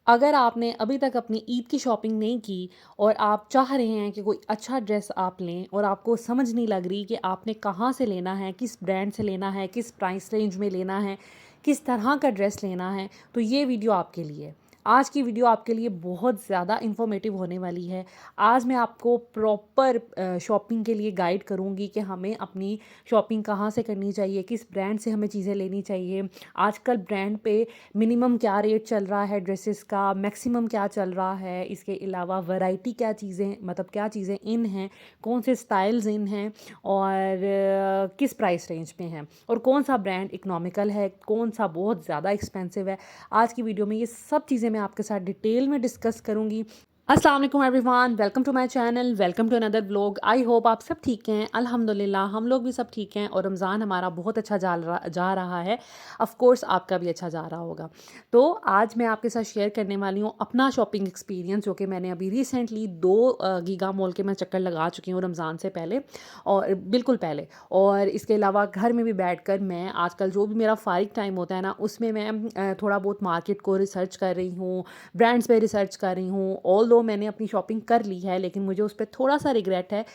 अगर आपने अभी तक अपनी ईद की शॉपिंग नहीं की और आप चाह रहे हैं कि कोई अच्छा ड्रेस आप लें और आपको समझ नहीं लग रही कि आपने कहाँ से लेना है, किस ब्रांड से लेना है, किस प्राइस रेंज में लेना है, किस तरह का ड्रेस लेना है, तो ये वीडियो आपके लिए है। आज की वीडियो आपके लिए बहुत ज़्यादा इन्फॉर्मेटिव होने वाली है। आज मैं आपको प्रॉपर शॉपिंग के लिए गाइड करूँगी कि हमें अपनी शॉपिंग कहाँ से करनी चाहिए, किस ब्रांड से हमें चीज़ें लेनी चाहिए। आजकल ब्रांड पे मिनिमम क्या रेट चल रहा है ड्रेसेस का, मैक्सिमम क्या चल रहा है, इसके अलावा वैरायटी क्या चीज़ें मतलब क्या चीज़ें इन हैं, कौन से स्टाइल्स इन हैं और किस प्राइस रेंज में हैं और कौन सा ब्रांड इकोनॉमिकल है, कौन सा बहुत ज़्यादा एक्सपेंसिव है। आज की वीडियो में ये सब चीज़ें मैं आपके साथ डिटेल में डिस्कस करूँगी। अस्सलाम वालेकुम everyone, welcome to my channel, welcome to another vlog. I hope आप सब ठीक हैं। अल्हम्दुलिल्लाह हम लोग भी सब ठीक हैं और रमज़ान हमारा बहुत अच्छा जा रहा है। ऑफ़ कोर्स आपका भी अच्छा जा रहा होगा। तो आज मैं आपके साथ शेयर करने वाली हूँ अपना शॉपिंग एक्सपीरियंस, जो कि मैंने अभी रिसेंटली 2 गीगा मॉल के मैं चक्कर लगा चुकी हूँ रमज़ान से पहले और बिल्कुल पहले। और इसके अलावा घर में भी बैठकर मैं आजकल जो भी मेरा फ़ारिग टाइम होता है ना, उसमें मैं थोड़ा बहुत मार्केट को रिसर्च कर रही हूँ, ब्रांड्स पे रिसर्च कर रही हूँ। ऑल्दो मैंने अपनी शॉपिंग कर ली है, लेकिन मुझे उस पे थोड़ा-सा रिग्रेट है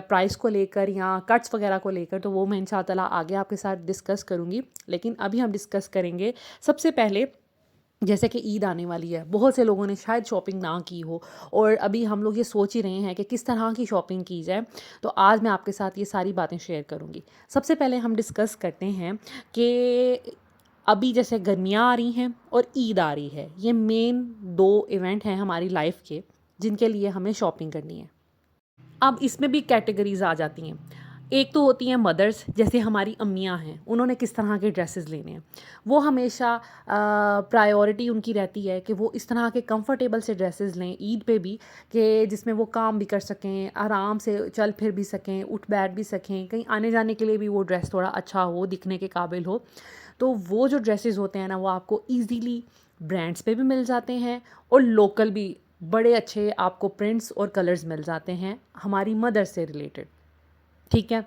प्राइस को लेकर या कट्स वगैरह को लेकर, तो वो मैं इंशाअल्लाह आगे आपके साथ डिस्कस करूँगी। लेकिन अभी हम डिस्कस करेंगे सबसे पहले, जैसे कि ईद आने वाली है, बहुत से लोगों ने शायद शॉपिंग ना की हो और अभी हम लोग ये सोच ही रहे हैं कि किस तरह की शॉपिंग की जाए। तो आज मैं आपके साथ ये सारी बातें शेयर करूँगी। सबसे पहले हम डिस्कस करते हैं कि अभी जैसे गर्मियाँ आ रही हैं और ईद आ रही है, ये मेन 2 इवेंट हैं हमारी लाइफ के, जिनके लिए हमें शॉपिंग करनी है। अब इसमें भी कैटेगरीज़ आ जाती हैं। एक तो होती हैं मदर्स, जैसे हमारी अम्मियाँ हैं, उन्होंने किस तरह के ड्रेसेस लेने हैं। वो हमेशा प्रायोरिटी उनकी रहती है कि वो इस तरह के कंफर्टेबल से ड्रेसेस लें ईद पे भी, कि जिसमें वो काम भी कर सकें, आराम से चल फिर भी सकें, उठ बैठ भी सकें, कहीं आने जाने के लिए भी वो ड्रेस थोड़ा अच्छा हो, दिखने के काबिल हो। तो वो जो ड्रेसेस होते हैं ना, वो आपको ईज़िली ब्रांड्स पे भी मिल जाते हैं और लोकल भी बड़े अच्छे आपको प्रिंट्स और कलर्स मिल जाते हैं हमारी मदर से रिलेटेड। ठीक है।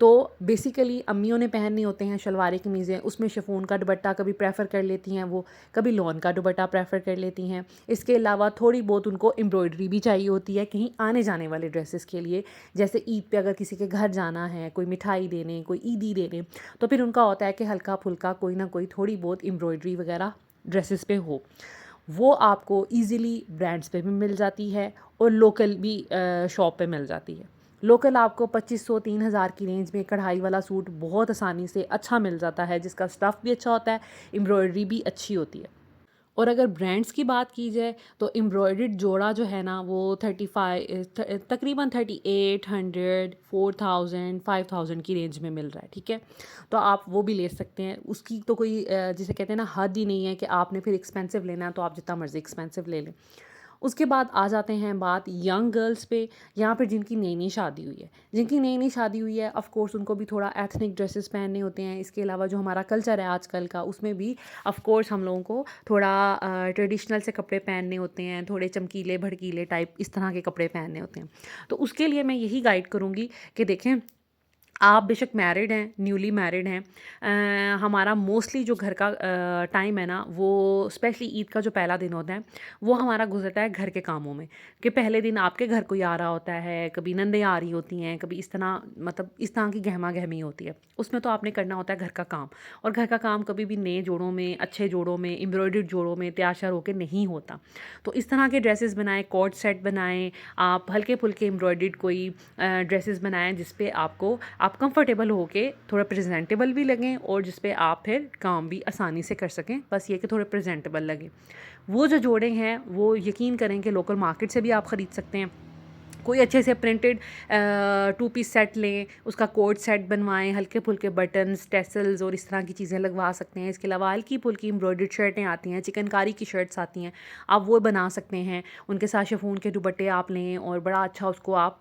तो बेसिकली अम्मियों ने पहनने होते हैं शलवार कमीज़ें, उसमें शिफॉन का दुपट्टा कभी प्रेफर कर लेती हैं वो, कभी लॉन का दुपट्टा प्रेफर कर लेती हैं। इसके अलावा थोड़ी बहुत उनको एम्ब्रॉयडरी भी चाहिए होती है कहीं आने जाने वाले ड्रेसेस के लिए। जैसे ईद पे अगर किसी के घर जाना है, कोई मिठाई देने, कोई ईदी देने, तो फिर उनका होता है कि हल्का फुल्का कोई ना कोई थोड़ी बहुत एम्ब्रॉयडरी वगैरह ड्रेसेस पे हो। वो आपको ईज़िली ब्रांड्स पे भी मिल जाती है और लोकल भी शॉप पे मिल जाती है। लोकल आपको 2500-3000 की रेंज में कढ़ाई वाला सूट बहुत आसानी से अच्छा मिल जाता है, जिसका स्टफ़ भी अच्छा होता है, एम्ब्रॉयडरी भी अच्छी होती है। और अगर ब्रांड्स की बात की जाए तो एम्ब्रॉयडर्ड जोड़ा जो है ना, वो 35 तकरीबन 3800 4000 5000 की रेंज में मिल रहा है। ठीक है, तो आप वो भी ले सकते हैं। उसकी तो कोई जिसे कहते हैं ना, हद ही नहीं है कि आपने फिर एक्सपेंसिव लेना है तो आप जितना मर्ज़ी एक्सपेंसिव ले लें। उसके बाद आ जाते हैं बात यंग गर्ल्स पे, यहाँ पर जिनकी नई नई शादी हुई है। जिनकी नई नई शादी हुई है, ऑफ़ कोर्स उनको भी थोड़ा एथनिक ड्रेसेस पहनने होते हैं। इसके अलावा जो हमारा कल्चर है आजकल का, उसमें भी ऑफ़ कोर्स हम लोगों को थोड़ा ट्रेडिशनल से कपड़े पहनने होते हैं, थोड़े चमकीले भड़कीले टाइप इस तरह के कपड़े पहनने होते हैं। तो उसके लिए मैं यही गाइड करूँगी कि देखें, आप बेशक मैरिड हैं, न्यूली मैरिड हैं, हमारा मोस्टली जो घर का टाइम है ना, वो स्पेशली ईद का जो पहला दिन होता है, वो हमारा गुजरता है घर के कामों में। कि पहले दिन आपके घर कोई आ रहा होता है, कभी नंदें आ रही होती हैं, कभी इस तरह मतलब इस तरह की गहमा गहमी होती है। उसमें तो आपने करना होता है घर का काम, और घर का काम कभी भी नए जोड़ों में, अच्छे जोड़ों में, एम्ब्रॉयडर्ड जोड़ों में तैयार श्यार होकर नहीं होता। तो इस तरह के ड्रेसेस बनाएं, कॉर्ड सेट बनाएं, आप हल्के फुल्के एम्ब्रॉयडर्ड कोई ड्रेसेस बनाएं जिस पे आपको आप कंफर्टेबल होके थोड़ा प्रेजेंटेबल भी लगें और जिस पे आप फिर काम भी आसानी से कर सकें। बस ये कि थोड़े प्रेजेंटेबल लगें। वो जो जोड़े हैं वो यकीन करें कि लोकल मार्केट से भी आप ख़रीद सकते हैं। कोई अच्छे से प्रिंटेड 2 पीस सेट लें, उसका कोट सेट बनवाएं, हल्के फुल्के बटन्स, टेसल्स और इस तरह की चीज़ें लगवा सकते हैं। इसके अलावा हल्की फुल्की एम्ब्रॉयडर्ड शर्टें आती हैं, चिकनकारी की शर्ट्स आती हैं, आप वो बना सकते हैं। उनके साथ शिफॉन के दुपट्टे आप लें और बड़ा अच्छा उसको आप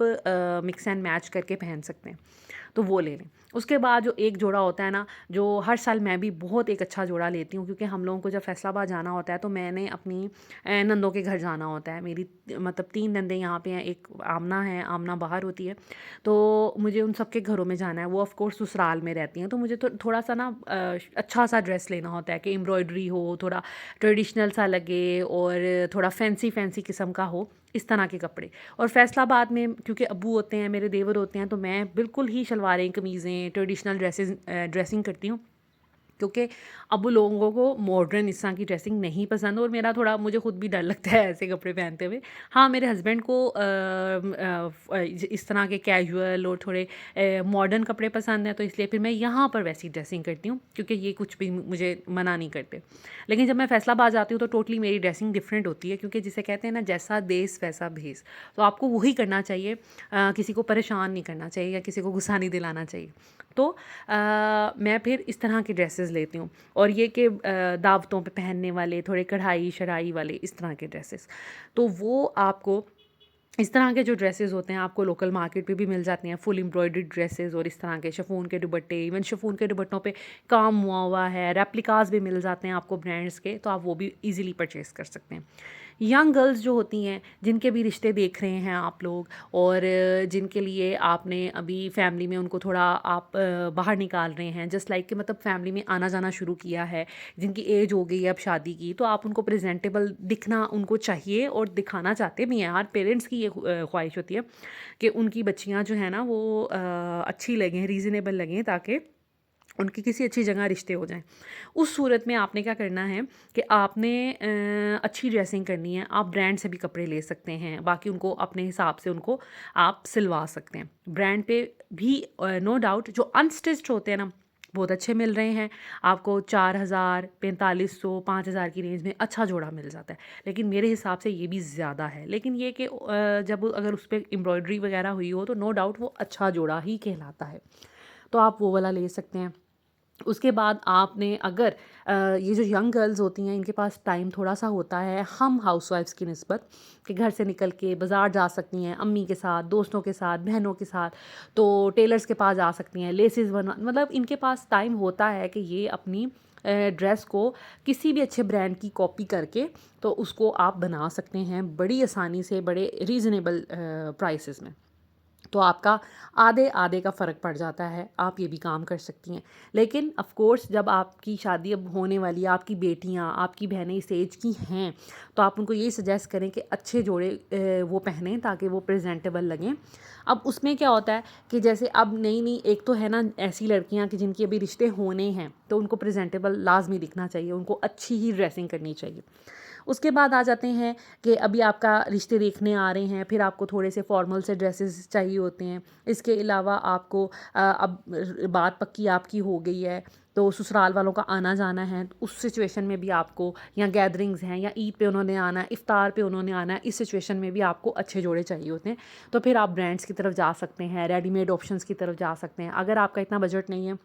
मिक्स एंड मैच करके पहन सकते हैं। तो वो ले लें। उसके बाद जो एक जोड़ा होता है ना, जो हर साल मैं भी बहुत एक अच्छा जोड़ा लेती हूँ, क्योंकि हम लोगों को जब फैसलाबाद जाना होता है तो मैंने अपनी नंदों के घर जाना होता है। मेरी मतलब 3 नंदें यहाँ पे हैं, एक आमना है, आमना बाहर होती है, तो मुझे उन सबके घरों में जाना है। वो ऑफ़ कोर्स ससुराल में रहती हैं, तो मुझे तो थोड़ा-सा ना अच्छा सा ड्रेस लेना होता है कि एम्ब्रॉयडरी हो, थोड़ा ट्रेडिशनल सा लगे और थोड़ा फैंसी किस्म का हो, इस तरह के कपड़े। और फैसलाबाद में क्योंकि अब्बू होते हैं, मेरे देवर होते हैं, तो मैं बिल्कुल ही शलवारें, कमीज़ें, ट्रेडिशनल ड्रेसिंग करती हूँ, क्योंकि अब लोगों को मॉडर्न इस तरह की ड्रेसिंग नहीं पसंद, और मेरा थोड़ा, मुझे खुद भी डर लगता है ऐसे कपड़े पहनते हुए। हाँ, मेरे हस्बैंड को इस तरह के कैजुअल और थोड़े मॉडर्न कपड़े पसंद हैं, तो इसलिए फिर मैं यहाँ पर वैसी ड्रेसिंग करती हूँ, क्योंकि ये कुछ भी मुझे मना नहीं करते। लेकिन जब मैं फैसलाबाद जाती हूँ तो टोटली मेरी ड्रेसिंग डिफरेंट होती है, क्योंकि जिसे कहते हैं ना, जैसा देश वैसा भेस। तो आपको वही करना चाहिए, किसी को परेशान नहीं करना चाहिए या किसी को गुस्सा नहीं दिलाना चाहिए। तो मैं फिर इस तरह की ड्रेसेस लेती हूँ, और ये कि दावतों पे पहनने वाले थोड़े कढ़ाई शढ़ाई वाले इस तरह के ड्रेसेस, तो वो आपको इस तरह के जो ड्रेसेस होते हैं आपको लोकल मार्केट पे भी मिल जाती हैं, फुल एम्ब्रॉयडर्ड ड्रेसेस, और इस तरह के शिफॉन के दुपट्टे, इवन शिफॉन के दुपट्टों पे काम हुआ है, रेप्लिकास भी मिल जाते हैं आपको ब्रांड्स के, तो आप वो भी इजीली परचेज़ कर सकते हैं। यंग गर्ल्स जो होती हैं, जिनके भी रिश्ते देख रहे हैं आप लोग, और जिनके लिए आपने अभी फैमिली में उनको थोड़ा आप बाहर निकाल रहे हैं, जस्ट लाइक कि मतलब फैमिली में आना जाना शुरू किया है, जिनकी एज हो गई है अब शादी की, तो आप उनको प्रेजेंटेबल दिखना उनको चाहिए, और दिखाना चाहते भी हैं। हर पेरेंट्स की ये ख्वाहिश होती है कि उनकी बच्चियां जो है ना वो अच्छी लगें, रीज़नेबल लगें, ताकि उनकी किसी अच्छी जगह रिश्ते हो जाएं। उस सूरत में आपने क्या करना है कि आपने अच्छी ड्रेसिंग करनी है। आप ब्रांड से भी कपड़े ले सकते हैं, बाकी उनको अपने हिसाब से उनको आप सिलवा सकते हैं। ब्रांड पे भी नो डाउट जो अनस्टिच्ड होते हैं ना, बहुत अच्छे मिल रहे हैं आपको। 4,000, 4500, 5,000 की रेंज में अच्छा जोड़ा मिल जाता है, लेकिन मेरे हिसाब से ये भी ज़्यादा है। लेकिन ये कि जब अगर उस पर एम्ब्रॉयडरी वगैरह हुई हो तो नो डाउट वो अच्छा जोड़ा ही कहलाता है, तो आप वो वाला ले सकते हैं। उसके बाद आपने अगर ये जो यंग गर्ल्स होती हैं, इनके पास टाइम थोड़ा सा होता है हम हाउसवाइफ्स की निस्बत, कि घर से निकल के बाज़ार जा सकती हैं अम्मी के साथ, दोस्तों के साथ, बहनों के साथ, तो टेलर्स के पास जा सकती हैं, लेसेस बना, मतलब इनके पास टाइम होता है कि ये अपनी ड्रेस को किसी भी अच्छे ब्रांड की कॉपी करके तो उसको आप बना सकते हैं बड़ी आसानी से, बड़े रीज़नेबल प्राइसेस में। तो आपका आधे आधे का फ़र्क पड़ जाता है, आप ये भी काम कर सकती हैं। लेकिन ऑफ़ कोर्स जब आपकी शादी अब होने वाली है, आपकी बेटियाँ, आपकी बहनें इस एज की हैं, तो आप उनको ये सजेस्ट करें कि अच्छे जोड़े वो पहनें, ताकि वो प्रेजेंटेबल लगें। अब उसमें क्या होता है कि जैसे अब नई-नई, एक तो है ना ऐसी लड़कियाँ कि जिनके अभी रिश्ते होने हैं, तो उनको प्रेजेंटेबल लाज़मी दिखना चाहिए, उनको अच्छी ही ड्रेसिंग करनी चाहिए। उसके बाद आ जाते हैं कि अभी आपका रिश्ते देखने आ रहे हैं, फिर आपको थोड़े से फॉर्मल से ड्रेसेस चाहिए होते हैं। इसके अलावा आपको अब बात पक्की आपकी हो गई है, तो ससुराल वालों का आना जाना है, तो उस सिचुएशन में भी आपको, या गैदरिंग्स हैं, या ईद पे उन्होंने आना है, इफ्तार पे उन्होंने आना है, इस सिचुएशन में भी आपको अच्छे जोड़े चाहिए होते हैं। तो फिर आप ब्रांड्स की तरफ जा सकते हैं, रेडीमेड ऑप्शंस की तरफ जा सकते हैं। अगर आपका इतना बजट नहीं है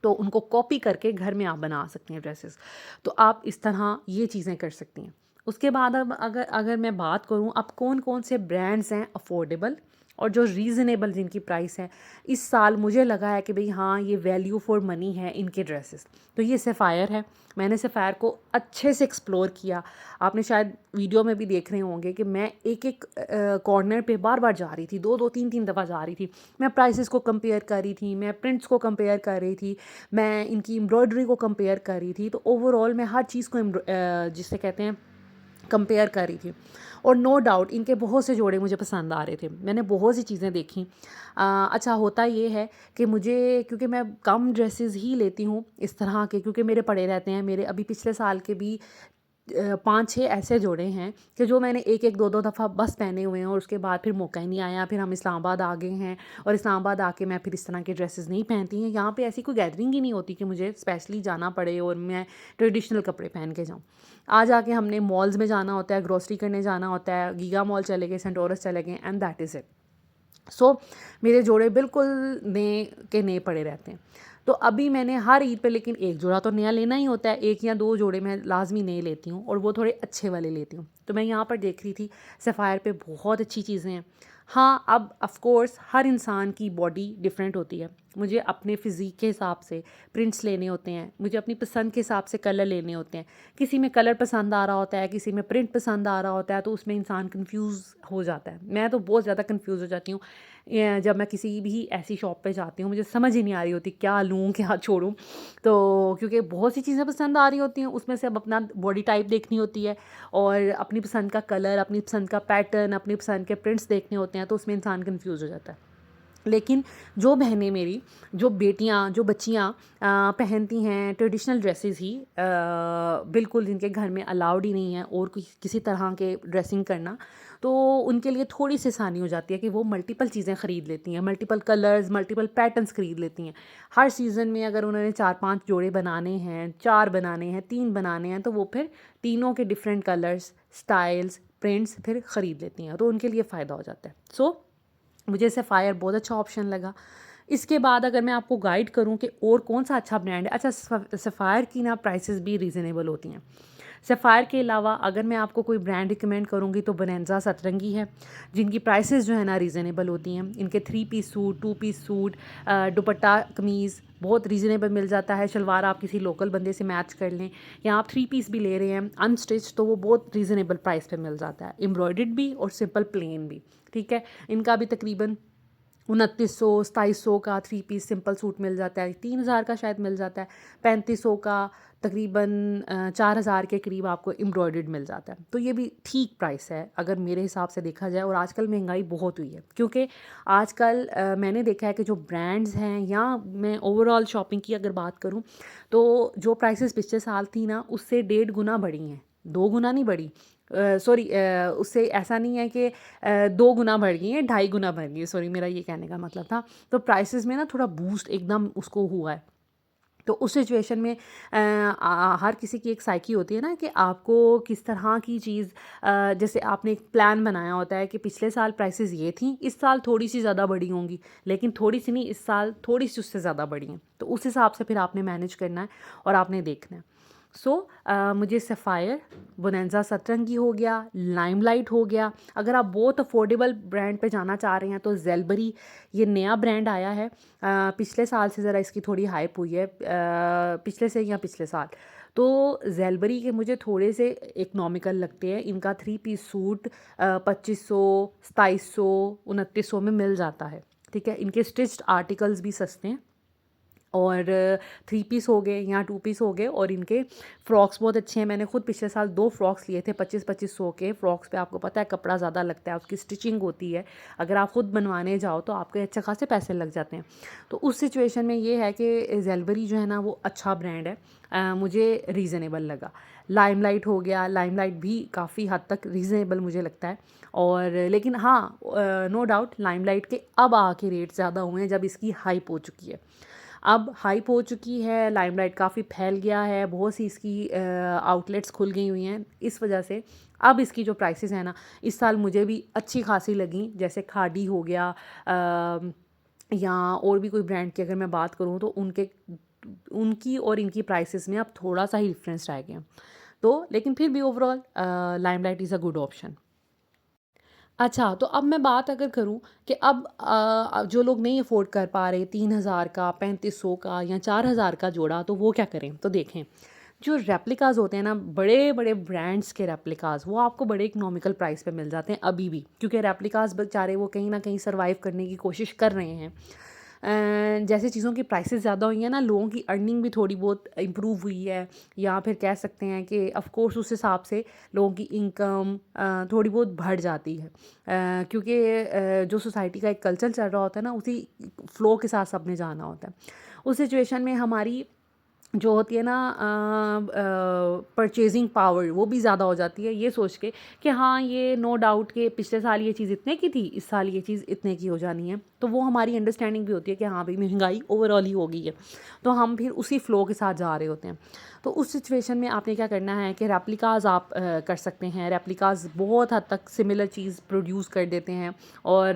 तो उनको कॉपी करके घर में आप बना सकती हैं ड्रेसेस। तो आप इस तरह ये चीज़ें कर सकती हैं। उसके बाद अब अगर अगर मैं बात करूँ, अब कौन-कौन से ब्रांड्स हैं अफ़ोर्डेबल और जो रीज़नेबल जिनकी प्राइस है, इस साल मुझे लगा है कि भई हाँ, ये वैल्यू फॉर मनी है इनके ड्रेसेस। तो ये सफ़ायर है। मैंने सफ़ायर को अच्छे से एक्सप्लोर किया। आपने शायद वीडियो में भी देख रहे होंगे कि मैं एक-एक कॉर्नर पे बार-बार जा रही थी, 2-2 3-3 दफ़ा जा रही थी। मैं प्राइसेस को कंपेयर कर रही थी, मैं प्रिंट्स को कंपेयर कर रही थी, मैं इनकी एम्ब्रॉयडरी को कंपेयर कर रही थी। तो ओवरऑल मैं हर चीज़ को जिसे कहते हैं कंपेयर कर रही थी, और नो डाउट इनके बहुत से जोड़े मुझे पसंद आ रहे थे। मैंने बहुत सी चीज़ें देखी। अच्छा होता ये है कि मुझे, क्योंकि मैं कम ड्रेसेस ही लेती हूँ इस तरह के, क्योंकि मेरे पड़े रहते हैं। मेरे अभी पिछले साल के भी 5-6 ऐसे जोड़े हैं कि जो मैंने एक-एक 2-2 दफ़ा बस पहने हुए हैं, और उसके बाद फिर मौका ही नहीं आया। फिर हम इस्लामाबाद आ गए हैं, और इस्लामाबाद आके मैं फिर इस तरह के ड्रेसेस नहीं पहनती हैं। यहाँ पे ऐसी कोई गैदरिंग ही नहीं होती कि मुझे स्पेशली जाना पड़े और मैं ट्रेडिशनल कपड़े पहन के जाऊँ। आ जाके हमने मॉल्स में जाना होता है, ग्रोसरी करने जाना होता है, गीगा मॉल चले गए, सेंटोरस चले गए, एंड दैट इज़ इट। सो मेरे जोड़े बिल्कुल नए के नए पड़े रहते हैं। तो अभी मैंने हर ईद पे, लेकिन एक जोड़ा तो नया लेना ही होता है, 1 या 2 जोड़े मैं लाज़मी नए लेती हूँ, और वो थोड़े अच्छे वाले लेती हूँ। तो मैं यहाँ पर देख रही थी सफ़ायर पे बहुत अच्छी चीज़ें हैं। हाँ, अब ऑफ़ कोर्स हर इंसान की बॉडी डिफरेंट होती है। मुझे अपने फ़िज़ीक के हिसाब से प्रिंट्स लेने होते हैं, मुझे अपनी पसंद के हिसाब से कलर लेने होते हैं। किसी में कलर पसंद आ रहा होता है, किसी में प्रिंट पसंद आ रहा होता है, तो उसमें इंसान कन्फ्यूज़ हो जाता है। मैं तो बहुत ज़्यादा कन्फ्यूज़ हो जाती हूँ जब मैं किसी भी ऐसी शॉप पे जाती हूँ, मुझे समझ ही नहीं आ रही होती क्या लूँ, क्या छोड़ूँ। तो क्योंकि बहुत सी चीज़ें पसंद आ रही होती हैं, उसमें से अब अपना बॉडी टाइप देखनी होती है और अपनी पसंद का कलर, अपनी पसंद का पैटर्न, अपनी पसंद के प्रिंट्स देखने होते हैं, तो उसमें इंसान कन्फ्यूज़ हो जाता है। लेकिन जो बहनें मेरी, जो बेटियाँ, जो बच्चियाँ पहनती हैं ट्रेडिशनल ड्रेसेस ही, बिल्कुल जिनके घर में अलाउड ही नहीं है और किसी तरह के ड्रेसिंग करना, तो उनके लिए थोड़ी-सी आसानी हो जाती है कि वो मल्टीपल चीज़ें ख़रीद लेती हैं, मल्टीपल कलर्स, मल्टीपल पैटर्न्स ख़रीद लेती हैं। हर सीज़न में अगर उन्होंने 4-5 जोड़े बनाने हैं, 4 बनाने हैं, 3 बनाने हैं, तो वो फिर तीनों के डिफरेंट कलर्स, स्टाइल्स, प्रिंट्स फिर ख़रीद लेती हैं, तो उनके लिए फ़ायदा हो जाता है। मुझे सफ़ायर बहुत अच्छा ऑप्शन लगा। इसके बाद अगर मैं आपको गाइड करूँ कि और कौन-सा अच्छा ब्रांड है, अच्छा सफ़ायर की ना प्राइसेस भी रीज़नेबल होती हैं। सफ़ायर के अलावा अगर मैं आपको कोई ब्रांड रिकमेंड करूँगी तो बोनांज़ा सतरंगी है, जिनकी प्राइसेस जो है ना रीज़नेबल होती हैं। इनके 3 piece suit, 2 piece suit, dupatta kameez बहुत रीज़नेबल मिल जाता है। शलवार आप किसी लोकल बंदे से मैच कर लें, या आप 3 पीस भी ले रहे हैं अनस्टिच, तो वो बहुत रीज़नेबल प्राइस पे मिल जाता है। एम्ब्रॉयडर्ड भी और सिंपल प्लेन भी, ठीक है। इनका भी तकरीबन 2900-2700 का 3 पीस सिंपल सूट मिल जाता है, 3000 का शायद मिल जाता है, 3500 का तकरीबन 4000 के करीब आपको एम्ब्रॉयडर्ड मिल जाता है। तो ये भी ठीक प्राइस है अगर मेरे हिसाब से देखा जाए, और आजकल महंगाई बहुत हुई है, क्योंकि आजकल मैंने देखा है कि जो ब्रांड्स हैं, या मैं ओवरऑल शॉपिंग की अगर बात करूँ, तो जो प्राइसेस पिछले साल थी ना, उससे 1.5 गुना बढ़ी हैं, 2 गुना नहीं बढ़ी। सॉरी, उससे ऐसा नहीं है कि 2 गुना बढ़ गई हैं, 2.5 गुना बढ़ गई है, सॉरी मेरा ये कहने का मतलब था। तो प्राइसेस में ना थोड़ा बूस्ट एकदम उसको हुआ है। तो उस सिचुएशन में हर किसी की एक साइकी होती है ना, कि आपको किस तरह की चीज़, जैसे आपने एक प्लान बनाया होता है कि पिछले साल प्राइसेस ये थी, इस साल थोड़ी सी ज़्यादा बढ़ी होंगी, लेकिन थोड़ी सी नहीं, इस साल थोड़ी सी उससे ज़्यादा बढ़ी हैं, तो उस हिसाब से फिर आपने मैनेज करना है और आपने देखना है। मुझे सफ़ायर, बोनांज़ा सतरंगी हो गया, लाइमलाइट हो गया। अगर आप बहुत अफोर्डेबल ब्रांड पे जाना चाह रहे हैं तो ज़ेलबरी, ये नया ब्रांड आया है, पिछले साल से ज़रा इसकी थोड़ी हाइप हुई है, पिछले से या पिछले साल। तो ज़ेलबरी के मुझे थोड़े से इकनॉमिकल लगते हैं। इनका 3 पीस सूट 2500, 2700, 2900 में मिल जाता है, ठीक है। इनके स्टिच्ड आर्टिकल्स भी सस्ते हैं, और 3 पीस हो गए या 2 पीस हो गए, और इनके फ्रॉक्स बहुत अच्छे हैं। मैंने खुद पिछले साल 2 फ्रॉक्स लिए थे 25-2500 के। फ्रॉक्स पे आपको पता है कपड़ा ज़्यादा लगता है, उसकी स्टिचिंग होती है, अगर आप खुद बनवाने जाओ तो आपके अच्छे खासे पैसे लग जाते हैं। तो उस सिचुएशन में ये है कि ज़ेलबरी जो है ना, वो अच्छा ब्रांड है, मुझे रीज़नेबल लगा। लाइमलाइट हो गया, लाइमलाइट भी काफ़ी हद तक रीज़नेबल मुझे लगता है। और लेकिन हाँ, नो डाउट लाइमलाइट के अब आके रेट ज़्यादा हुए हैं, जब इसकी हाइप हो चुकी है। अब हाइप हो चुकी है, लाइमलाइट काफ़ी फैल गया है, बहुत सी इसकी आउटलेट्स खुल गई हुई हैं, इस वजह से अब इसकी जो प्राइसेस हैं ना, इस साल मुझे भी अच्छी खासी लगी। जैसे खादी हो गया, या और भी कोई ब्रांड की अगर मैं बात करूँ, तो उनकी और इनकी प्राइसेस में अब थोड़ा सा ही डिफरेंस रह गया। तो लेकिन फिर भी overall limelight is a good option. अच्छा, तो अब मैं बात अगर करूँ कि अब जो लोग नहीं अफ़ोर्ड कर पा रहे 3000 का, 3500 का या 4000 का जोड़ा, तो वो क्या करें? तो देखें, जो रेप्लिकाज़ होते हैं ना, बड़े-बड़े ब्रांड्स के रेप्लिकाज़, वो आपको बड़े इकोनॉमिकल प्राइस पे मिल जाते हैं अभी भी, क्योंकि रेप्लिकाज़ बेचारे वो कहीं न कहीं सर्वाइव करने की कोशिश कर रहे हैं। जैसे चीज़ों की प्राइसेस ज़्यादा हुई हैं ना, लोगों की अर्निंग भी थोड़ी बहुत इम्प्रूव हुई है, या फिर कह सकते हैं कि ऑफ़ कोर्स उस हिसाब से लोगों की इनकम थोड़ी बहुत बढ़ जाती है, क्योंकि जो सोसाइटी का एक कल्चर चल रहा होता है ना, उसी फ्लो के साथ सबने जाना होता है। उस सिचुएशन में हमारी जो होती है ना परचेजिंग पावर, वो भी ज़्यादा हो जाती है, ये सोच के कि हाँ, ये नो डाउट कि पिछले साल ये चीज़ इतने की थी, इस साल ये चीज़ इतने की हो जानी है। तो वो हमारी अंडरस्टैंडिंग भी होती है कि हाँ भाई, महंगाई ओवरऑल ही हो गई है, तो हम फिर उसी फ़्लो के साथ जा रहे होते हैं। तो उस सिचुएशन में आपने क्या करना है कि रेप्लिकाज़ आप कर सकते हैं। रेप्लिकाज़ बहुत हद तक सिमिलर चीज़ प्रोड्यूस कर देते हैं और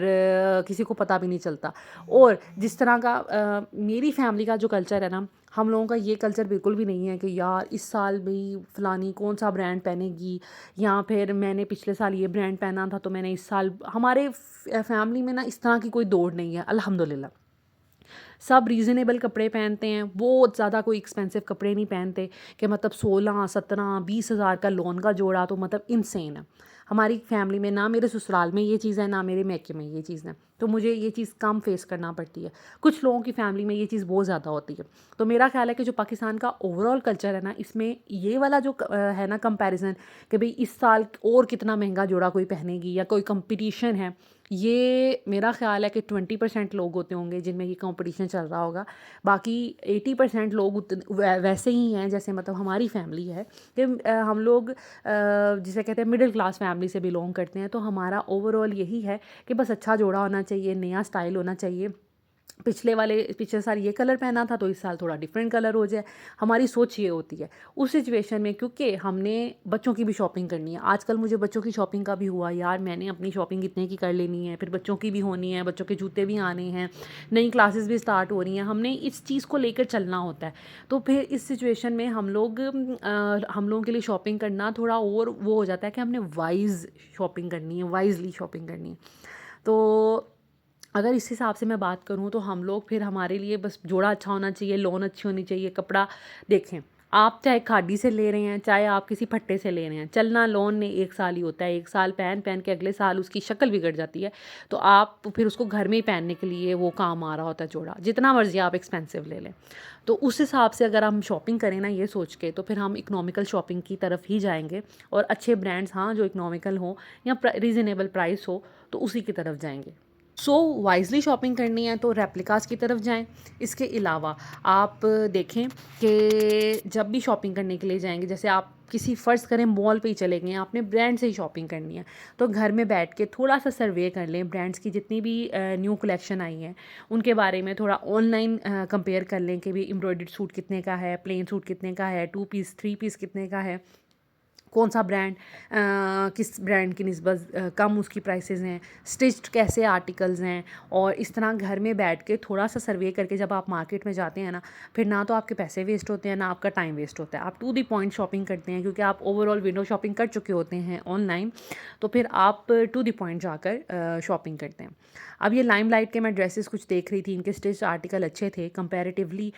किसी को पता भी नहीं चलता। और जिस तरह का मेरी फैमिली का जो कल्चर है ना, हम लोगों का ये कल्चर बिल्कुल भी नहीं है कि यार इस साल भी फ़लानी कौन-सा ब्रांड पहनेगी, या फिर मैंने पिछले साल ये ब्रांड पहना था तो मैंने इस साल, हमारे फैमिली में ना इस तरह की कोई दौड़ नहीं है अल्हम्दुलिल्लाह। सब रीज़नेबल कपड़े पहनते हैं, बहुत ज़्यादा कोई एक्सपेंसिव कपड़े नहीं पहनते कि मतलब 16, 17, 20 हज़ार का लोन का जोड़ा तो मतलब इनसेन है। हमारी फैमिली में ना मेरे ससुराल में ये चीज़ है, ना मेरे मायके में ये चीज़ है, तो मुझे ये चीज़ कम फेस करना पड़ती है। कुछ लोगों की फैमिली में ये चीज़ बहुत ज़्यादा होती है। तो मेरा ख़्याल है कि जो पाकिस्तान का ओवरऑल कल्चर है ना, इसमें ये वाला जो है ना कंपैरिज़न कि भई इस साल और कितना महँगा जोड़ा कोई पहनेगी या कोई कंपटीशन है, ये मेरा ख़्याल है कि 20% लोग होते होंगे जिनमें ये कंपटीशन चल रहा होगा। बाकी 80% लोग वैसे ही हैं जैसे मतलब हमारी फैमिली है कि हम लोग जिसे कहते हैं मिडिल क्लास फैमिली से बिलोंग करते हैं। तो हमारा ओवरऑल यही है कि बस अच्छा जोड़ा होना चाहिए, नया स्टाइल होना चाहिए। पिछले साल ये कलर पहना था तो इस साल थोड़ा डिफरेंट कलर हो जाए, हमारी सोच ये होती है। उस सिचुएशन में क्योंकि हमने बच्चों की भी शॉपिंग करनी है, आजकल मुझे बच्चों की शॉपिंग का भी हुआ यार, मैंने अपनी शॉपिंग इतने की कर लेनी है, फिर बच्चों की भी होनी है, बच्चों के जूते भी आने हैं, नई क्लासेस भी स्टार्ट हो रही हैं, हमने इस चीज़ को लेकर चलना होता है। तो फिर इस सिचुएशन में हम लोगों के लिए शॉपिंग करना थोड़ा और वो हो जाता है कि हमने वाइज़ शॉपिंग करनी है, वाइज़ली शॉपिंग करनी है। तो अगर इस हिसाब से मैं बात करूँ तो हम लोग फिर हमारे लिए बस जोड़ा अच्छा होना चाहिए, लोन अच्छी होनी चाहिए, कपड़ा देखें, आप चाहे खादी से ले रहे हैं, चाहे आप किसी फट्टे से ले रहे हैं, चलना लोन ने 1 साल ही होता है, 1 साल पहन के अगले साल उसकी शक्ल बिगड़ जाती है। तो आप फिर उसको घर में ही पहनने के लिए वो काम आ रहा होता है जोड़ा, जितना मर्ज़ी आप एक्सपेंसिव ले लें। तो उस हिसाब से अगर हम शॉपिंग करें ना ये सोच के, तो फिर हम इकोनॉमिकल शॉपिंग की तरफ ही जाएँगे और अच्छे ब्रांड्स, हाँ, जो इकोनॉमिकल हों या रीज़नेबल प्राइस हो, तो उसी की तरफ जाएँगे। सो वाइजली शॉपिंग करनी है तो रेप्लिकास की तरफ जाएं। इसके अलावा आप देखें कि जब भी शॉपिंग करने के लिए जाएंगे, जैसे आप किसी फ़र्ज़ करें मॉल पे ही चले गए, आपने ब्रांड से ही शॉपिंग करनी है, तो घर में बैठ के थोड़ा सा सर्वे कर लें, ब्रांड्स की जितनी भी न्यू कलेक्शन आई हैं उनके बारे में थोड़ा ऑनलाइन कंपेयर कर लें कि भी एम्ब्रॉयडर्ड सूट कितने का है, प्लेन सूट कितने का है, 2 पीस 3 पीस कितने का है, कौन सा ब्रांड किस ब्रांड की निस्बत कम उसकी प्राइसेस हैं, स्टिच्ड कैसे आर्टिकल्स हैं। और इस तरह घर में बैठ के थोड़ा सा सर्वे करके जब आप मार्केट में जाते हैं ना, फिर ना तो आपके पैसे वेस्ट होते हैं, ना आपका टाइम वेस्ट होता है, आप टू दी पॉइंट शॉपिंग करते हैं, क्योंकि आप ओवरऑल विंडो शॉपिंग कर चुके होते हैं ऑनलाइन, तो फिर आप टू दी पॉइंट जाकर शॉपिंग करते हैं। अब ये लाइमलाइट के मैं ड्रेसेस कुछ देख रही थी, इनके स्टिच आर्टिकल अच्छे थे कंपैरेटिवली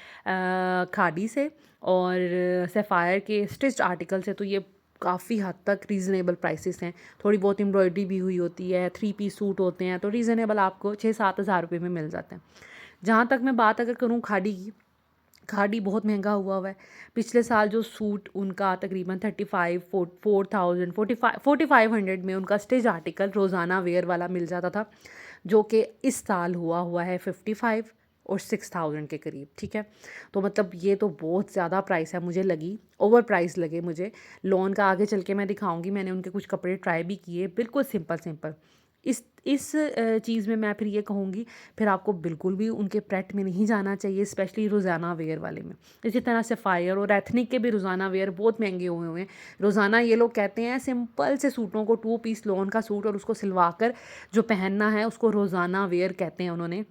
खादी से, और सफ़ायर के स्टिच्ड आर्टिकल से तो ये काफ़ी हद तक रीज़नेबल प्राइसेस हैं। थोड़ी बहुत एम्ब्रॉयडरी भी हुई होती है, 3 पीस सूट होते हैं, तो रीज़नेबल आपको 6-7 हज़ार रुपये में मिल जाते हैं। जहाँ तक मैं बात अगर करूँ खादी की, खादी बहुत महंगा हुआ है। पिछले साल जो सूट उनका तकरीबन 35 4000 4500 में उनका स्टिच आर्टिकल रोज़ाना वेयर वाला मिल जाता था, जो कि इस साल हुआ है 55 और 6000 के करीब, ठीक है। तो मतलब ये तो बहुत ज़्यादा प्राइस है, मुझे लगी ओवर प्राइस लगे मुझे। लोन का आगे चल के मैं दिखाऊंगी, मैंने उनके कुछ कपड़े ट्राई भी किए, बिल्कुल सिंपल सिंपल। इस चीज़ में मैं फिर ये कहूँगी, फिर आपको बिल्कुल भी उनके प्रेट में नहीं जाना चाहिए, स्पेशली रोज़ाना वेयर वाले में। इसी तरह से फायर और एथनिक के भी रोज़ाना वेयर बहुत महंगे हुए हुए हैं। रोज़ाना ये लोग कहते हैं सिंपल से सूटों को, 2 पीस लोन का सूट और उसको सिलवा कर जो पहनना है उसको रोज़ाना वेयर कहते हैं। उन्होंने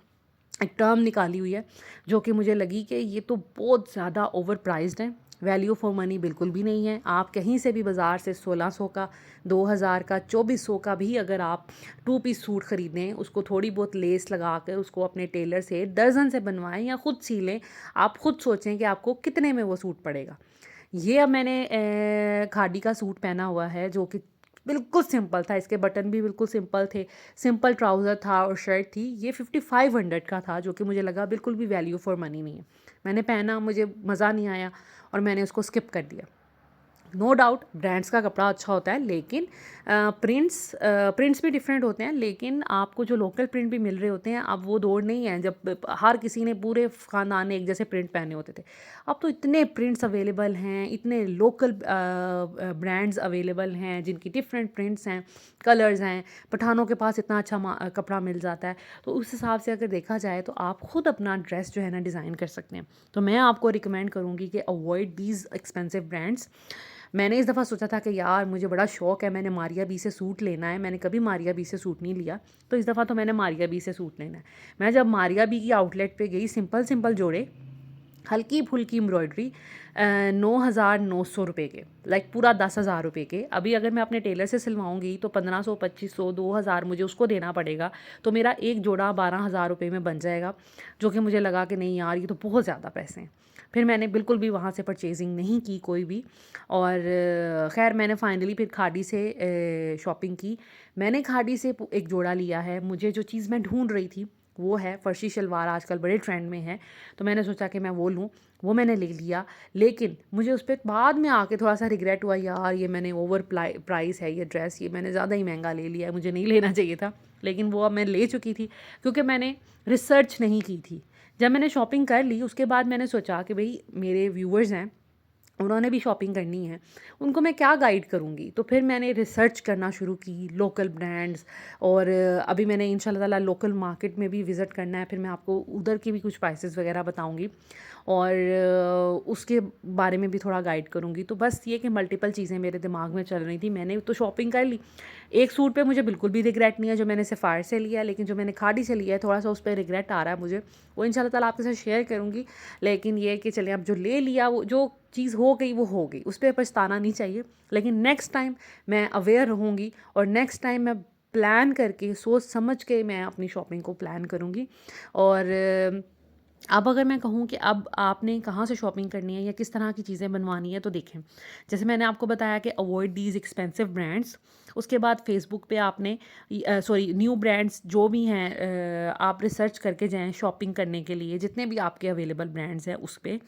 एक टर्म निकाली हुई है, जो कि मुझे लगी कि ये तो बहुत ज़्यादा ओवर प्राइस्ड है, वैल्यू फॉर मनी बिल्कुल भी नहीं है। आप कहीं से भी बाज़ार से 1600 का, 2000 का, 2400 का भी अगर आप 2 पीस सूट ख़रीदें, उसको थोड़ी बहुत लेस लगा कर उसको अपने टेलर से दर्जन से बनवाएं या ख़ुद सी लें, आप ख़ुद सोचें कि आपको कितने में वो सूट पड़ेगा। ये अब मैंने खादी का सूट पहना हुआ है, जो कि बिल्कुल सिंपल था, इसके बटन भी बिल्कुल सिंपल थे, सिंपल ट्राउज़र था और शर्ट थी। ये 5500 का था, जो कि मुझे लगा बिल्कुल भी वैल्यू फॉर मनी नहीं है। मैंने पहना, मुझे मज़ा नहीं आया और मैंने उसको स्किप कर दिया। नो डाउट ब्रांड्स का कपड़ा अच्छा होता है, लेकिन प्रिंट्स भी डिफरेंट होते हैं, लेकिन आपको जो लोकल प्रिंट भी मिल रहे होते हैं, अब वो दौड़ नहीं है जब हर किसी ने पूरे ख़ानदान ने एक जैसे प्रिंट पहने होते थे। अब तो इतने प्रिंट्स अवेलेबल हैं, इतने लोकल ब्रांड्स अवेलेबल हैं जिनकी डिफरेंट प्रिंट्स हैं, कलर्स हैं। पठानों के पास इतना अच्छा कपड़ा मिल जाता है, तो उस हिसाब से अगर देखा जाए तो आप खुद अपना ड्रेस जो है ना डिज़ाइन कर सकते हैं। तो मैं आपको रिकमेंड करूँगी कि अवॉइड दीज एक्सपेंसिव ब्रांड्स। मैंने इस दफ़ा सोचा था कि यार मुझे बड़ा शौक़ है, मैंने मारिया बी से सूट लेना है, मैंने कभी मारिया बी से सूट नहीं लिया, तो इस दफ़ा तो मैंने मारिया बी से सूट लेना है। मैं जब मारिया बी की आउटलेट पे गई, सिंपल सिंपल जोड़े, हल्की फुल्की एम्ब्रॉयडरी, 9,900 रुपये के, लाइक पूरा 10,000 रुपये के। अभी अगर मैं अपने टेलर से सिलवाऊंगी तो 1500, 2500, 2000 मुझे उसको देना पड़ेगा, तो मेरा एक जोड़ा 12,000 रुपये में बन जाएगा, जो कि मुझे लगा कि नहीं यार ये तो बहुत ज़्यादा पैसे हैं। फिर मैंने बिल्कुल भी वहाँ से परचेजिंग नहीं की कोई भी, और खैर मैंने फाइनली फिर खाड़ी से शॉपिंग की। मैंने खाड़ी से एक जोड़ा लिया है। मुझे जो चीज़ मैं ढूंढ रही थी वो है फ़र्शी शलवार, आजकल बड़े ट्रेंड में है, तो मैंने सोचा कि मैं वो लूँ, वो मैंने ले लिया। लेकिन मुझे उस पर बाद में आके थोड़ा सा रिग्रेट हुआ, यार ये मैंने ओवर प्राइस है ये ड्रेस, ये मैंने ज़्यादा ही महंगा ले लिया है, मुझे नहीं लेना चाहिए था। लेकिन वो अब मैं ले चुकी थी, क्योंकि मैंने रिसर्च नहीं की थी। जब मैंने शॉपिंग कर ली उसके बाद मैंने सोचा कि भाई मेरे व्यूवर्स हैं, उन्होंने भी शॉपिंग करनी है, उनको मैं क्या गाइड करूँगी। तो फिर मैंने रिसर्च करना शुरू की लोकल ब्रांड्स, और अभी मैंने इंशाल्लाह ताला लोकल मार्केट में भी विज़िट करना है, फिर मैं आपको उधर की भी कुछ प्राइसेस वगैरह बताऊँगी, और उसके बारे में भी थोड़ा गाइड करूँगी। तो बस ये कि मल्टीपल चीज़ें मेरे दिमाग में चल रही थी। मैंने तो शॉपिंग कर ली, एक सूट पे मुझे बिल्कुल भी रिग्रेट नहीं है जो मैंने सफ़ायर से लिया, लेकिन जो मैंने खाड़ी से लिया है थोड़ा सा उस पर रिग्रेट आ रहा है मुझे, वो इंशाल्लाह ताला आपके साथ शेयर करूँगी। लेकिन ये कि चलें, अब जो ले लिया, वो जो चीज़ हो गई वो हो गई, उस पर पछताना नहीं चाहिए। लेकिन नेक्स्ट टाइम मैं अवेयर रहूँगी, और नेक्स्ट टाइम मैं प्लान करके सोच समझ के मैं अपनी शॉपिंग को प्लान करूँगी। और अब अगर मैं कहूँ कि अब आपने कहाँ से शॉपिंग करनी है या किस तरह की चीज़ें बनवानी है, तो देखें, जैसे मैंने आपको बताया कि अवॉइड दीज एक्सपेंसिव ब्रांड्स। उसके बाद फेसबुक पे आपने न्यू ब्रांड्स जो भी हैं, आप रिसर्च करके जाएं शॉपिंग करने के लिए, जितने भी आपके अवेलेबल ब्रांड्स हैं उस पर।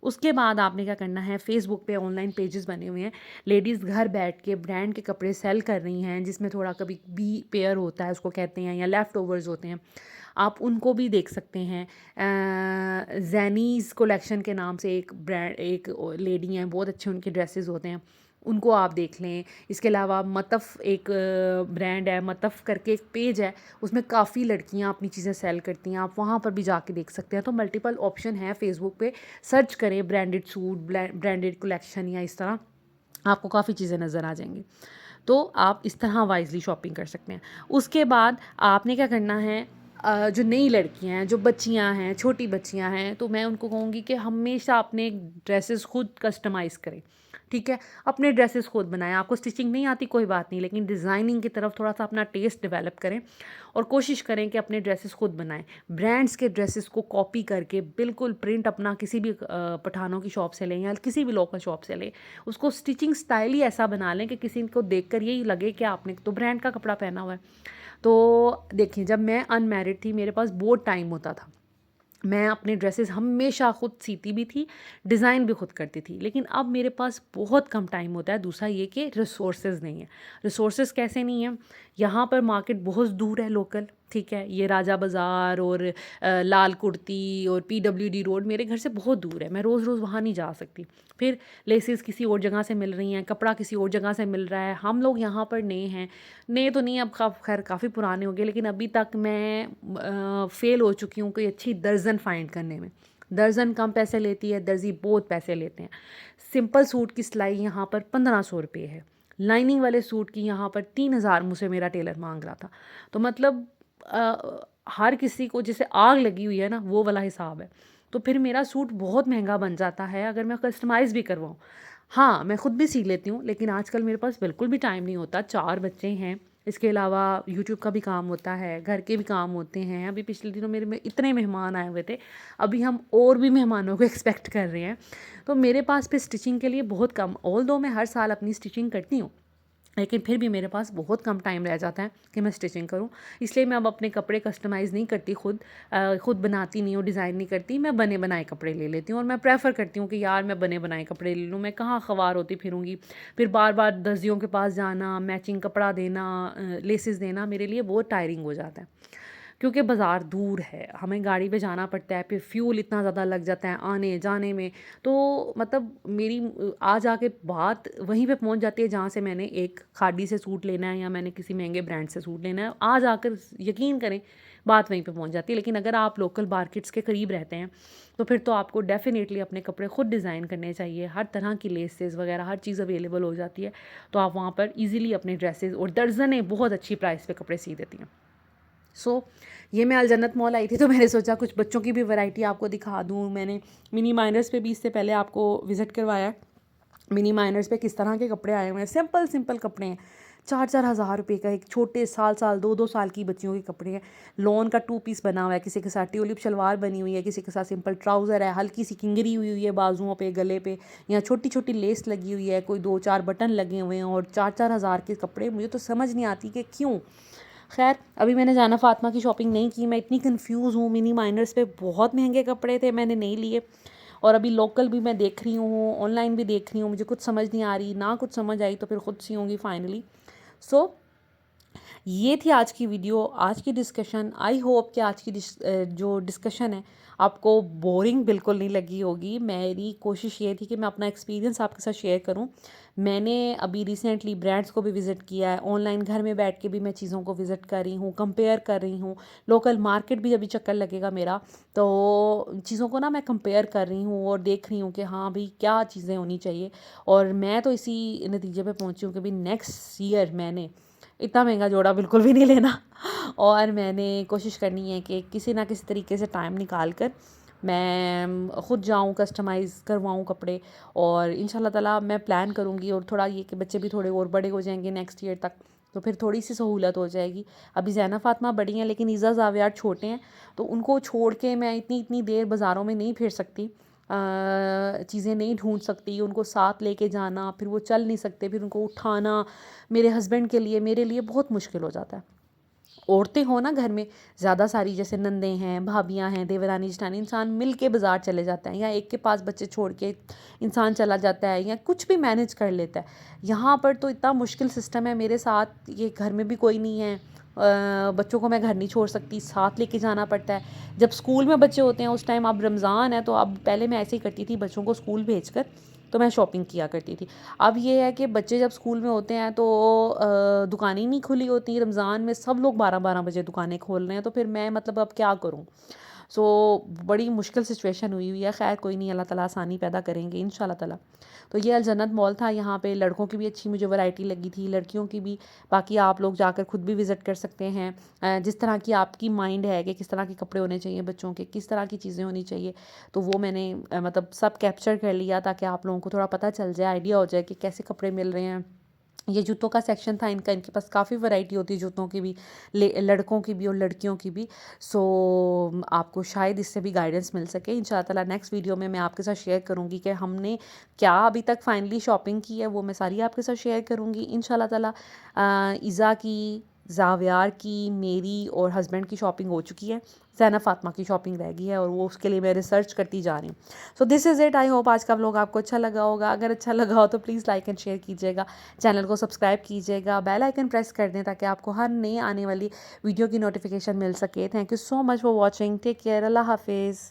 उसके बाद आपने क्या करना है, फ़ेसबुक पे ऑनलाइन पेजेस बने हुए हैं, लेडीज़ घर बैठ के ब्रांड के कपड़े सेल कर रही हैं, जिसमें थोड़ा कभी बी पेयर होता है उसको कहते हैं, या लेफ़्ट ओवर्स होते हैं, आप उनको भी देख सकते हैं। जैनीज़ कलेक्शन के नाम से एक लेडी हैं, बहुत अच्छे उनके ड्रेसेस होते हैं, उनको आप देख लें। इसके अलावा मतफ़ एक ब्रांड है, मतफ़ करके एक पेज है, उसमें काफ़ी लड़कियां अपनी चीज़ें सेल करती हैं, आप वहाँ पर भी जाके देख सकते हैं। तो मल्टीपल ऑप्शन है फेसबुक पे, सर्च करें ब्रांडेड सूट, ब्रांडेड कलेक्शन, या इस तरह आपको काफ़ी चीज़ें नज़र आ जाएंगी। तो आप इस तरह वाइजली शॉपिंग कर सकते हैं। उसके बाद आपने क्या करना है, जो नई लड़कियां हैं, जो बच्चियां हैं, छोटी बच्चियां हैं, तो मैं उनको कहूँगी कि हमेशा अपने ड्रेसेस खुद कस्टमाइज़ करें। ठीक है, अपने ड्रेसेस खुद बनाएं। आपको स्टिचिंग नहीं आती कोई बात नहीं, लेकिन डिज़ाइनिंग की तरफ थोड़ा सा अपना टेस्ट डेवलप करें, और कोशिश करें कि अपने ड्रेसेस खुद बनाएं। ब्रांड्स के ड्रेसेस को कॉपी करके बिल्कुल प्रिंट अपना किसी भी पठानों की शॉप से लें या किसी भी लोकल शॉप से लें, उसको स्टिचिंग स्टाइल ही ऐसा बना लें कि किसी को देखकर यही लगे कि आपने तो ब्रांड का कपड़ा पहना हुआ है। तो देखिए, जब मैं अनमैरिड थी, मेरे पास बहुत टाइम होता था, मैं अपने ड्रेसेस हमेशा खुद सीती भी थी, डिज़ाइन भी खुद करती थी, लेकिन अब मेरे पास बहुत कम टाइम होता है। दूसरा ये कि रिसोर्सेज नहीं है। रिसोर्सेज कैसे नहीं है, यहाँ पर मार्केट बहुत दूर है लोकल, ठीक है, ये राजा बाज़ार और लाल कुर्ती और PWD रोड मेरे घर से बहुत दूर है, मैं रोज़ रोज़ वहाँ नहीं जा सकती। फिर लेसेस किसी और जगह से मिल रही हैं, कपड़ा किसी और जगह से मिल रहा है, हम लोग यहाँ पर नए हैं, नए तो नहीं, अब खैर काफ़ी पुराने हो गए, लेकिन अभी तक मैं फ़ेल हो चुकी हूँ कोई अच्छी दर्जन फाइंड करने में। दर्जन कम पैसे लेती है, दर्जी बहुत पैसे लेते हैं। सिंपल सूट की सिलाई यहाँ पर 1500 रुपये है, लाइनिंग वाले सूट की यहाँ पर 3000 मुझसे मेरा टेलर मांग रहा था। तो मतलब हर किसी को जैसे आग लगी हुई है ना, वो वाला हिसाब है। तो फिर मेरा सूट बहुत महंगा बन जाता है अगर मैं कस्टमाइज़ भी करवाऊँ। हाँ, मैं खुद भी सी लेती हूँ, लेकिन आजकल मेरे पास बिल्कुल भी टाइम नहीं होता, 4 बच्चे हैं, इसके अलावा यूट्यूब का भी काम होता है, घर के भी काम होते हैं। अभी पिछले दिनों मेरे में इतने मेहमान आए हुए थे, अभी हम और भी मेहमानों को एक्सपेक्ट कर रहे हैं, तो मेरे पास फिर स्टिचिंग के लिए बहुत कम, ऑल्दो मैं हर साल अपनी स्टिचिंग करती हूँ, लेकिन फिर भी मेरे पास बहुत कम टाइम रह जाता है कि मैं स्टिचिंग करूं। इसलिए मैं अब अपने कपड़े कस्टमाइज़ नहीं करती खुद, खुद बनाती नहीं हूँ, डिज़ाइन नहीं करती, मैं बने बनाए कपड़े ले लेती हूँ। और मैं प्रेफ़र करती हूँ कि यार मैं बने बनाए कपड़े ले लूँ, मैं कहाँ ख़वार होती फिरूँगी, फिर बार बार दर्जियों के पास जाना, मैचिंग कपड़ा देना, लेसेस देना, मेरे लिए बहुत टायरिंग हो जाता है। क्योंकि बाज़ार दूर है, हमें गाड़ी पे जाना पड़ता है, फिर फ्यूल इतना ज़्यादा लग जाता है आने जाने में। तो मतलब मेरी आज आके बात वहीं पे पहुंच जाती है जहाँ से मैंने एक खादी से सूट लेना है या मैंने किसी महंगे ब्रांड से सूट लेना है, आज आकर यकीन करें बात वहीं पे पहुंच जाती है। लेकिन अगर आप लोकल मार्केट्स के करीब रहते हैं तो फिर तो आपको डेफ़िनेटली अपने कपड़े खुद डिज़ाइन करने चाहिए। हर तरह की लेसेस वगैरह हर चीज़ अवेलेबल हो जाती है, तो आप वहाँ पर ईज़िली अपने ड्रेसेस और दर्जनें बहुत अच्छी प्राइस पे कपड़े सी देती हैं। ये मैं अलजन्नत मॉल आई थी तो मैंने सोचा कुछ बच्चों की भी वैरायटी आपको दिखा दूँ। मैंने मिनी माइनर्स पे भी इससे पहले आपको विज़िट करवाया। मिनी माइनर्स पे किस तरह के कपड़े आए हुए हैं, सिंपल सिंपल कपड़े हैं। 4-4 हज़ार रुपये का एक छोटे साल 2-2 साल की बच्चियों के कपड़े हैं। लॉन का 2 पीस बना हुआ है, किसी के साथ ट्यूलिप शलवार बनी हुई है, किसी के साथ सिंपल ट्राउज़र है, हल्की सी किंगरी हुई है बाजुओं पे, गले पे, या छोटी छोटी लेस लगी हुई है, कोई 2-4 बटन लगे हुए हैं, और 4-4 हज़ार के कपड़े। मुझे तो समझ नहीं आती कि क्यों। खैर अभी मैंने जाना फ़ातिमा की शॉपिंग नहीं की, मैं इतनी कंफ्यूज़ हूँ। मिनी माइनर्स पे बहुत महंगे कपड़े थे, मैंने नहीं लिए। और अभी लोकल भी मैं देख रही हूँ, ऑनलाइन भी देख रही हूँ, मुझे कुछ समझ नहीं आ रही, ना कुछ समझ आई तो फिर खुद सीऊँगी फाइनली। सो ये थी आज की वीडियो, आज की डिस्कशन। आई होप कि आज की जो डिस्कशन है आपको बोरिंग बिल्कुल नहीं लगी होगी। मेरी कोशिश ये थी कि मैं अपना एक्सपीरियंस आपके साथ शेयर करूं। मैंने अभी रिसेंटली ब्रांड्स को भी विज़िट किया है, ऑनलाइन घर में बैठ के भी मैं चीज़ों को विज़िट कर रही हूँ, कंपेयर कर रही हूँ। लोकल मार्केट भी अभी चक्कर लगेगा मेरा, तो चीज़ों को ना मैं कंपेयर कर रही हूँ और देख रही हूँ कि हाँ भाई क्या चीज़ें होनी चाहिए। और मैं तो इसी नतीजे पे पहुँची हूँ कि भाई नेक्स्ट ईयर मैंने इतना महंगा जोड़ा बिल्कुल भी नहीं लेना। और मैंने कोशिश करनी है कि किसी ना किसी तरीके से टाइम निकाल कर मैं ख़ुद जाऊँ, कस्टमाइज़ करवाऊँ कपड़े। और इंशाल्लाह ताला मैं प्लान करूँगी, और थोड़ा ये कि बच्चे भी थोड़े और बड़े हो जाएंगे नेक्स्ट ईयर तक, तो फिर थोड़ी सी सहूलत हो जाएगी। अभी ज़ैना फ़ातिमा बड़ी हैं, लेकिन ईज़ा ज़ावियार छोटे हैं, तो उनको छोड़ के मैं इतनी इतनी देर बाज़ारों में नहीं फिर सकती, चीज़ें नहीं ढूंढ सकती। उनको साथ लेके जाना, फिर वो चल नहीं सकते, फिर उनको उठाना मेरे हस्बैंड के लिए, मेरे लिए बहुत मुश्किल हो जाता है। औरतें हो ना घर में ज़्यादा सारी, जैसे नंदे हैं, भाभियां हैं, देवरानी जेठानी, इंसान मिल के बाज़ार चले जाता है, या एक के पास बच्चे छोड़ के इंसान चला जाता है, या कुछ भी मैनेज कर लेता है। यहाँ पर तो इतना मुश्किल सिस्टम है मेरे साथ, ये घर में भी कोई नहीं है, बच्चों को मैं घर नहीं छोड़ सकती, साथ लेके जाना पड़ता है। जब स्कूल में बच्चे होते हैं उस टाइम, अब रमज़ान है तो अब, पहले मैं ऐसे ही करती थी, बच्चों को स्कूल भेज कर तो मैं शॉपिंग किया करती थी। अब ये है कि बच्चे जब स्कूल में होते हैं तो दुकानें नहीं खुली होती। रमज़ान में सब लोग 12-12 बजे दुकानें खोल रहे हैं, तो फिर मैं मतलब अब क्या करूँ। सो बड़ी मुश्किल सिचुएशन हुई है। खैर कोई नहीं, अल्लाह ताला आसानी पैदा करेंगे इंशाल्लाह ताला। तो ये अलजन्नत मॉल था, यहाँ पे लड़कों की भी अच्छी मुझे वैरायटी लगी थी, लड़कियों की भी। बाकी आप लोग जाकर खुद भी विज़िट कर सकते हैं, जिस तरह की आपकी माइंड है कि किस तरह के कपड़े होने चाहिए बच्चों के, किस तरह की चीज़ें होनी चाहिए, तो वो मैंने मतलब सब कैप्चर कर लिया, ताकि आप लोगों को थोड़ा पता चल जाए, आइडिया हो जाए कि कैसे कपड़े मिल रहे हैं। ये जूतों का सेक्शन था इनका, इनके पास काफ़ी वैरायटी होती है जूतों की भी, लड़कों की भी और लड़कियों की भी। सो आपको शायद इससे भी गाइडेंस मिल सके। इंशाल्लाह ताला नेक्स्ट वीडियो में मैं आपके साथ शेयर करूँगी कि हमने क्या अभी तक फाइनली शॉपिंग की है, वो मैं सारी आपके साथ शेयर करूँगी इंशाल्लाह ताला। इज़ा की, ज़ावियार की, मेरी और हस्बैंड की शॉपिंग हो चुकी है, ज़ैना फ़ातिमा की शॉपिंग रह गई है, और वो उसके लिए मैं रिसर्च करती जा रही हूँ। So this is it. I hope आज का व्लॉग आपको अच्छा लगा होगा। अगर अच्छा लगा हो तो प्लीज़ लाइक एंड शेयर कीजिएगा, चैनल को सब्सक्राइब कीजिएगा, बेल आइकन प्रेस कर दें ताकि आपको हर नई आने वाली वीडियो की नोटिफिकेशन मिल सके। Thank you so much for watching, take care, Allah हाफिज़।